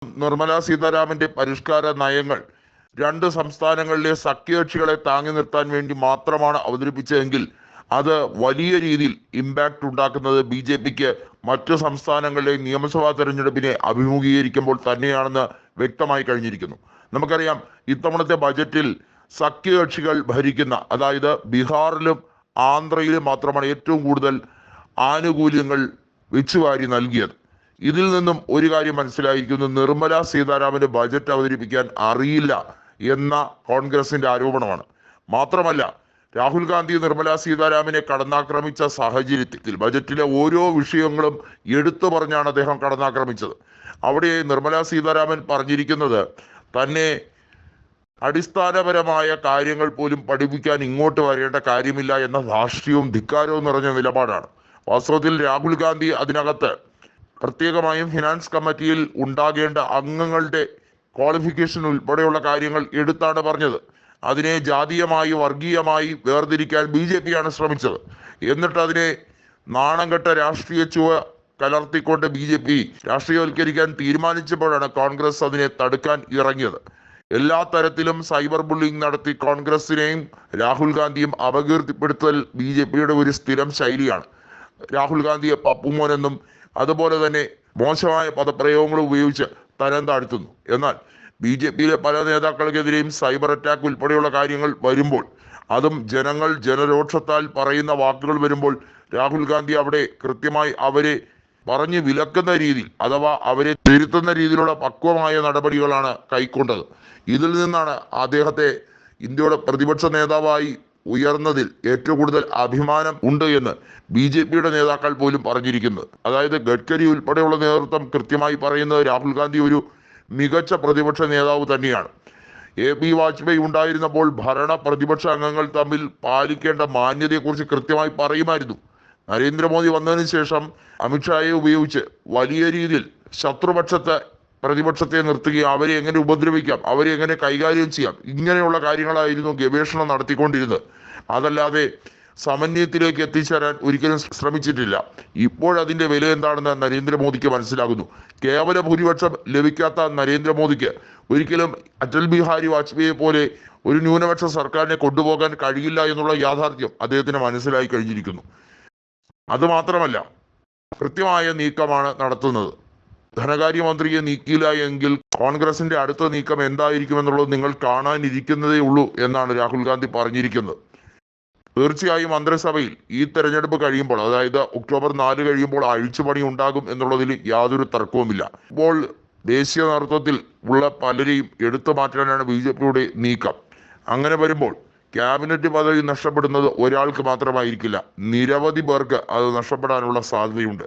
നിർമ്മലാ സീതാരാമന്റെ പരിഷ്കാര നയങ്ങൾ രണ്ട് സംസ്ഥാനങ്ങളിലെ സഖ്യകക്ഷികളെ താങ്ങി നിർത്താൻ വേണ്ടി മാത്രമാണ് അവതരിപ്പിച്ചതെങ്കിൽ അത് വലിയ രീതിയിൽ ഇമ്പാക്ട് ഉണ്ടാക്കുന്നത് BJPക്ക് മറ്റു സംസ്ഥാനങ്ങളിലെ നിയമസഭാ തെരഞ്ഞെടുപ്പിനെ അഭിമുഖീകരിക്കുമ്പോൾ തന്നെയാണെന്ന് വ്യക്തമായി കഴിഞ്ഞിരിക്കുന്നു. നമുക്കറിയാം, ഇത്തവണത്തെ ബജറ്റിൽ സഖ്യകക്ഷികൾ ഭരിക്കുന്ന, അതായത് ബീഹാറിലും ആന്ധ്രയിലും മാത്രമാണ് ഏറ്റവും കൂടുതൽ ആനുകൂല്യങ്ങൾ വെച്ചുവാരി നൽകിയത്. ഇതിൽ നിന്നും ഒരു കാര്യം മനസ്സിലായിരിക്കുന്നു, നിർമ്മലാ സീതാരാമന് ബജറ്റ് അവതരിപ്പിക്കാൻ അറിയില്ല എന്ന കോൺഗ്രസിന്റെ ആരോപണമാണ്. മാത്രമല്ല, രാഹുൽ ഗാന്ധി നിർമ്മലാ സീതാരാമനെ കടന്നാക്രമിച്ച സാഹചര്യത്തിൽ ബജറ്റിലെ ഓരോ വിഷയങ്ങളും എടുത്തു പറഞ്ഞാണ് അദ്ദേഹം കടന്നാക്രമിച്ചത്. അവിടെ നിർമ്മലാ സീതാരാമൻ പറഞ്ഞിരിക്കുന്നത് തന്നെ അടിസ്ഥാനപരമായ കാര്യങ്ങൾ പോലും പഠിപ്പിക്കാൻ ഇങ്ങോട്ട് വരേണ്ട കാര്യമില്ല എന്ന ധാർഷ്ട്യവും ധിക്കാരവും നിറഞ്ഞ നിലപാടാണ്. വാസ്തവത്തിൽ രാഹുൽ ഗാന്ധി അതിനകത്ത് പ്രത്യേകമായും ഫിനാൻസ് കമ്മിറ്റിയിൽ ഉണ്ടാകേണ്ട അംഗങ്ങളുടെ ക്വാളിഫിക്കേഷൻ ഉൾപ്പെടെയുള്ള കാര്യങ്ങൾ എടുത്താണ് പറഞ്ഞത്. അതിനെ ജാതീയമായി വർഗീയമായി വേർതിരിക്കാൻ BJP ആണ് ശ്രമിച്ചത്. എന്നിട്ട് അതിനെ നാണംകെട്ട രാഷ്ട്രീയ ചുവ കലർത്തിക്കൊണ്ട് BJP രാഷ്ട്രീയവൽക്കരിക്കാൻ തീരുമാനിച്ചപ്പോഴാണ് കോൺഗ്രസ് അതിനെ തടുക്കാൻ ഇറങ്ങിയത്. എല്ലാ തരത്തിലും സൈബർ ബുള്ളിങ് നടത്തി കോൺഗ്രസിനെയും രാഹുൽ ഗാന്ധിയും അപകീർത്തിപ്പെടുത്തൽ BJPയുടെ ഒരു സ്ഥിരം ശൈലിയാണ്. രാഹുൽ ഗാന്ധിയെ പപ്പുമോൻ എന്നും അതുപോലെ തന്നെ മോശമായ പദപ്രയോഗങ്ങൾ ഉപയോഗിച്ച് തരം താഴ്ത്തുന്നു. എന്നാൽ BJPയിലെ പല നേതാക്കൾക്കെതിരെയും സൈബർ അറ്റാക്ക് ഉൾപ്പെടെയുള്ള കാര്യങ്ങൾ വരുമ്പോൾ, അതും ജനങ്ങൾ ജനരോക്ഷത്താൽ പറയുന്ന വാക്കുകൾ വരുമ്പോൾ, രാഹുൽ ഗാന്ധി അവിടെ കൃത്യമായി അവരെ പറഞ്ഞു വിലക്കുന്ന രീതിയിൽ, അഥവാ അവരെ തിരുത്തുന്ന രീതിയിലുള്ള പക്വമായ നടപടികളാണ് കൈക്കൊണ്ടത്. ഇതിൽ നിന്നാണ് അദ്ദേഹത്തെ ഇന്ത്യയുടെ പ്രതിപക്ഷ നേതാവായി ഉയർന്നതിൽ ഏറ്റവും കൂടുതൽ അഭിമാനം ഉണ്ട് എന്ന് BJPയുടെ നേതാക്കൾ പോലും പറഞ്ഞിരിക്കുന്നത്. അതായത് ഗഡ്കരി ഉൾപ്പെടെയുള്ള നേതൃത്വം കൃത്യമായി പറയുന്നത് രാഹുൽ ഗാന്ധി ഒരു മികച്ച പ്രതിപക്ഷ നേതാവ് തന്നെയാണ്. AP വാജ്പേയി ഉണ്ടായിരുന്നപ്പോൾ ഭരണ പ്രതിപക്ഷ അംഗങ്ങൾ തമ്മിൽ പാലിക്കേണ്ട മാന്യതയെക്കുറിച്ച് കൃത്യമായി പറയുമായിരുന്നു. നരേന്ദ്രമോദി വന്നതിന് ശേഷം അമിത്ഷായെ ഉപയോഗിച്ച് വലിയ രീതിയിൽ ശത്രുപക്ഷത്തെ പ്രതിപക്ഷത്തെ നിർത്തുകയും അവരെ എങ്ങനെ ഉപദ്രവിക്കാം, അവരെ എങ്ങനെ കൈകാര്യം ചെയ്യാം, ഇങ്ങനെയുള്ള കാര്യങ്ങളായിരുന്നു ഗവേഷണം നടത്തിക്കൊണ്ടിരുന്നത്. അതല്ലാതെ സമന്വയത്തിലേക്ക് എത്തിച്ചേരാൻ ഒരിക്കലും ശ്രമിച്ചിട്ടില്ല. ഇപ്പോഴതിന്റെ വില എന്താണെന്ന് നരേന്ദ്രമോദിക്ക് മനസ്സിലാകുന്നു. കേവല ഭൂരിപക്ഷം ലഭിക്കാത്ത നരേന്ദ്രമോദിക്ക് ഒരിക്കലും അടൽ ബിഹാരി വാജ്പേയിയെ പോലെ ഒരു ന്യൂനപക്ഷ സർക്കാരിനെ കൊണ്ടുപോകാൻ കഴിയില്ല എന്നുള്ള യാഥാർത്ഥ്യം അദ്ദേഹത്തിന് മനസ്സിലായി കഴിഞ്ഞിരിക്കുന്നു. അതുമാത്രമല്ല, കൃത്യമായ നീക്കമാണ് നടത്തുന്നത്. ധനകാര്യമന്ത്രിയെ നീക്കിയില്ല എങ്കിൽ കോൺഗ്രസിന്റെ അടുത്ത നീക്കം എന്തായിരിക്കുമെന്നുള്ളത് നിങ്ങൾ കാണാനിരിക്കുന്നതേ ഉള്ളൂ എന്നാണ് രാഹുൽ ഗാന്ധി പറഞ്ഞിരിക്കുന്നത്. തീർച്ചയായും മന്ത്രിസഭയിൽ ഈ തെരഞ്ഞെടുപ്പ് കഴിയുമ്പോൾ, അതായത് ഒക്ടോബർ 4 കഴിയുമ്പോൾ അഴിച്ചുപണി ഉണ്ടാകും എന്നുള്ളതിൽ യാതൊരു തർക്കവുമില്ല. ഇപ്പോൾ ദേശീയ നേതൃത്വത്തിൽ ഉള്ള പലരെയും എടുത്തു മാറ്റാനാണ് BJPയുടെ നീക്കം. അങ്ങനെ വരുമ്പോൾ ക്യാബിനറ്റ് പദവി നഷ്ടപ്പെടുന്നത് ഒരാൾക്ക് മാത്രമായിരിക്കില്ല, നിരവധി പേർക്ക് അത് നഷ്ടപ്പെടാനുള്ള സാധ്യതയുണ്ട്.